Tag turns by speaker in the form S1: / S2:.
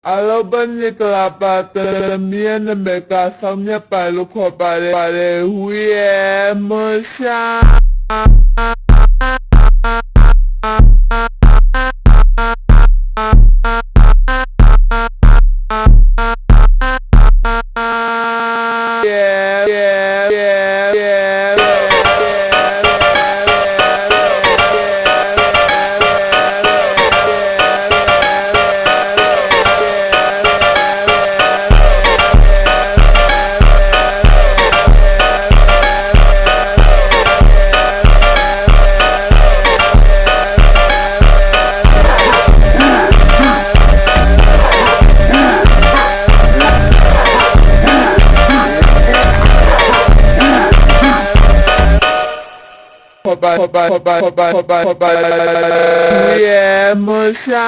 S1: Alobani kelapatan mian mereka samnya palu kopare pare huye musya. Hoba, yeah, musha.